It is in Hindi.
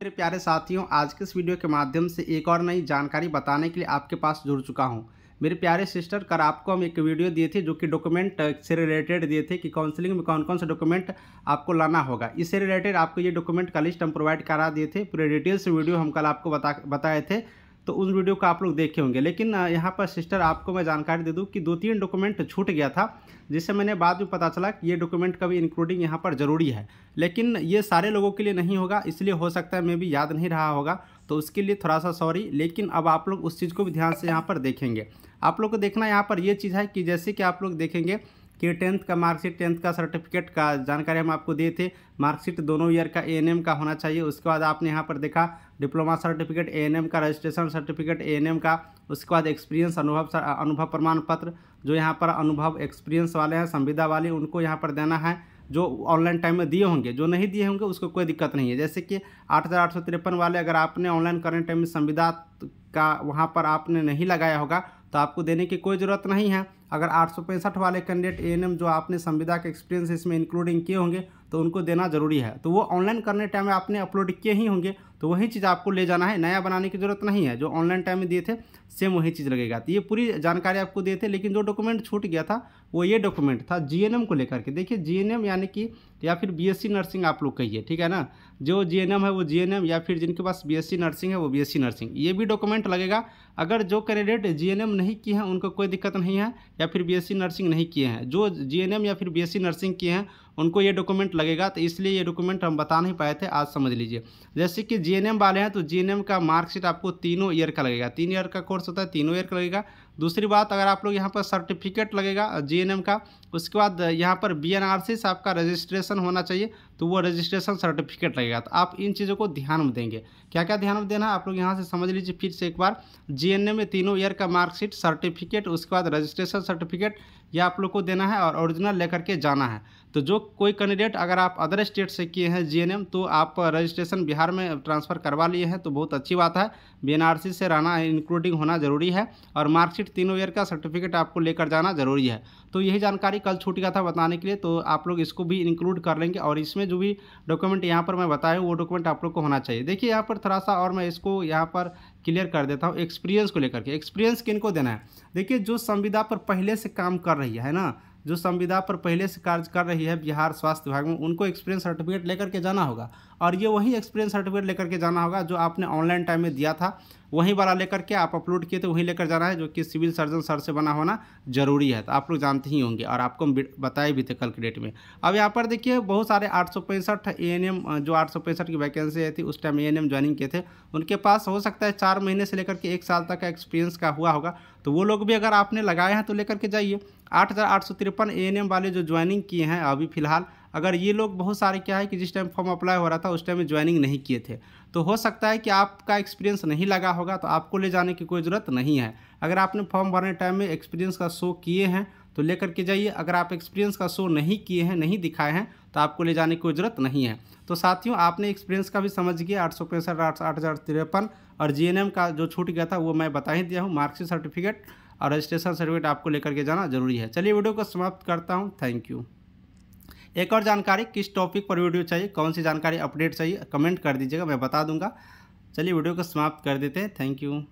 मेरे प्यारे साथियों, आज के इस वीडियो के माध्यम से एक और नई जानकारी बताने के लिए आपके पास जुड़ चुका हूं। मेरे प्यारे सिस्टर, कल आपको हम एक वीडियो दिए थे जो कि डॉक्यूमेंट से रिलेटेड दिए थे कि काउंसलिंग में कौन कौन से डॉक्यूमेंट आपको लाना होगा। इससे रिलेटेड आपको ये डॉक्यूमेंट का लिस्ट हम प्रोवाइड करा दिए थे। पूरे डिटेल्स वीडियो हम कल आपको बताए थे, तो उस वीडियो को आप लोग देखे होंगे। लेकिन यहाँ पर सिस्टर आपको मैं जानकारी दे दूँ कि 2-3 डॉक्यूमेंट छूट गया था, जिससे मैंने बाद में पता चला कि ये डॉक्यूमेंट का भी इंक्लूडिंग यहाँ पर ज़रूरी है। लेकिन ये सारे लोगों के लिए नहीं होगा, इसलिए हो सकता है मैं भी याद नहीं रहा होगा, तो उसके लिए थोड़ा सा सॉरी। लेकिन अब आप लोग उस चीज़ को भी ध्यान से यहाँ पर देखेंगे। आप लोग को देखना यहाँ पर ये चीज़ है कि जैसे कि आप लोग देखेंगे कि 10th का मार्कशीट, 10th का सर्टिफिकेट का जानकारी हम आपको दिए थे। मार्कशीट दोनों ईयर का एएनएम का होना चाहिए। उसके बाद आपने यहाँ पर देखा डिप्लोमा सर्टिफिकेट एएनएम का, रजिस्ट्रेशन सर्टिफिकेट एएनएम का। उसके बाद एक्सपीरियंस अनुभव प्रमाण पत्र, जो यहाँ पर अनुभव एक्सपीरियंस वाले हैं, संविदा वाले, उनको यहाँ पर देना है, जो ऑनलाइन टाइम में दिए होंगे। जो नहीं दिए होंगे उसको कोई दिक्कत नहीं है। जैसे कि 8853 वाले अगर आपने ऑनलाइन करने टाइम में संविदा का वहाँ पर आपने नहीं लगाया होगा तो आपको देने की कोई ज़रूरत नहीं है। अगर 865 वाले कैंडिडेट एएनएम जो आपने संविदा के एक्सपीरियंस इसमें इंक्लूडिंग किए होंगे तो उनको देना ज़रूरी है। तो वो ऑनलाइन करने टाइम में आपने अपलोड किए ही होंगे, तो वही चीज़ आपको ले जाना है, नया बनाने की ज़रूरत नहीं है। जो ऑनलाइन टाइम में दिए थे सेम वही चीज़ लगेगा। तो ये पूरी जानकारी आपको दिए थे। लेकिन जो डॉक्यूमेंट छूट गया था वो ये डॉक्यूमेंट था जीएनएम को लेकर के। देखिए जीएनएम यानी कि या फिर बीएससी नर्सिंग आप लोग कहिए, ठीक है ना। जो जीएनएम है वो जीएनएम, या फिर जिनके पास बीएससी नर्सिंग है वो बीएससी नर्सिंग, ये भी डॉक्यूमेंट लगेगा। अगर जो कैंडिडेट जीएनएम नहीं किए हैं उनको कोई दिक्कत नहीं है, या फिर बीएससी नर्सिंग नहीं किए हैं, जो जीएनएम या फिर बीएससी नर्सिंग किए हैं उनको ये डॉक्यूमेंट लगेगा। तो इसलिए ये डॉक्यूमेंट हम बता नहीं पाए थे, आज समझ लीजिए। जैसे कि जीएनएम वाले हैं तो जीएनएम का मार्कशीट आपको 3 ईयर का लगेगा। 3 ईयर का कोर्स होता है, 3 ईयर का लगेगा। दूसरी बात, अगर आप लोग यहाँ पर सर्टिफिकेट लगेगा जीएनएम का, उसके बाद यहाँ पर बीएनआरसी से आपका रजिस्ट्रेशन होना चाहिए, तो वो रजिस्ट्रेशन सर्टिफिकेट लगेगा। तो आप इन चीज़ों को ध्यान में देंगे। क्या क्या ध्यान में देना है आप लोग यहाँ से समझ लीजिए फिर से एक बार। जीएनएम में 3 ईयर का मार्कशीट, सर्टिफिकेट, उसके बाद रजिस्ट्रेशन सर्टिफिकेट, ये आप लोग को देना है और ओरिजिनल लेकर के जाना है। तो जो कोई कैंडिडेट अगर आप अदर स्टेट से किए हैं जीएनएम, तो आप रजिस्ट्रेशन बिहार में ट्रांसफ़र करवा लिए हैं तो बहुत अच्छी बात है। बीएनआरसी से रहना इंक्लूडिंग होना ज़रूरी है, और मार्कशीट 3 ईयर का सर्टिफिकेट आपको लेकर जाना ज़रूरी है। तो यही जानकारी कल छूट गया था बताने के लिए, तो आप लोग इसको भी इंक्लूड कर लेंगे। और इसमें जो भी डॉक्यूमेंट यहाँ पर मैं बताया हूँ वो डॉक्यूमेंट आप लोग को होना चाहिए। देखिए यहाँ पर थोड़ा सा और मैं इसको यहाँ पर क्लियर कर देता हूँ एक्सपीरियंस को लेकर के। एक्सपीरियंस किनको देना है? देखिए जो संविदा पर पहले से काम कर रही है ना, जो संविदा पर पहले से कार्य कर रही है बिहार स्वास्थ्य विभाग में, उनको एक्सपीरियंस सर्टिफिकेट लेकर के जाना होगा। और ये वही एक्सपीरियंस सर्टिफिकेट लेकर के जाना होगा जो आपने ऑनलाइन टाइम में दिया था, वही वाला लेकर के आप अपलोड किए थे वही लेकर जाना है, जो कि सिविल सर्जन सर से बना होना जरूरी है। तो आप लोग जानते ही होंगे और आपको हम बताए भी थे कल की डेट में। अब यहाँ पर देखिए बहुत सारे 865 एएनएम, जो 865 की वैकेंसी आई थी उस टाइम एएनएम ज्वाइनिंग किए थे, उनके पास हो सकता है 4 महीने से लेकर के 1 साल तक का एक्सपीरियंस का हुआ होगा। तो वो लोग भी अगर आपने लगाए हैं तो लेकर के जाइए। 8853 एएनएम वाले जो ज्वाइनिंग किए हैं अभी फ़िलहाल, अगर ये लोग बहुत सारे क्या है कि जिस टाइम फॉर्म अप्लाई हो रहा था उस टाइम में ज्वाइनिंग नहीं किए थे, तो हो सकता है कि आपका एक्सपीरियंस नहीं लगा होगा, तो आपको ले जाने की कोई ज़रूरत नहीं है। अगर आपने फॉर्म भरने टाइम में एक्सपीरियंस का शो किए हैं तो लेकर के जाइए। अगर आप एक्सपीरियंस का शो नहीं किए हैं, नहीं दिखाए हैं, तो आपको ले जाने की कोई ज़रूरत नहीं है। तो साथियों आपने एक्सपीरियंस का भी समझ गया। 865, 8053 और जीएनएम का जो छूट गया था वो मैं बता ही दिया हूँ। मार्कशीट सर्टिफिकेट और रजिस्ट्रेशन सर्टिफिकेट आपको लेकर के जाना जरूरी है। चलिए वीडियो को समाप्त करता हूँ। Thank you. एक और जानकारी, किस टॉपिक पर वीडियो चाहिए, कौन सी जानकारी अपडेट चाहिए, कमेंट कर दीजिएगा, मैं बता दूंगा। चलिए वीडियो को समाप्त कर देते हैं। Thank you.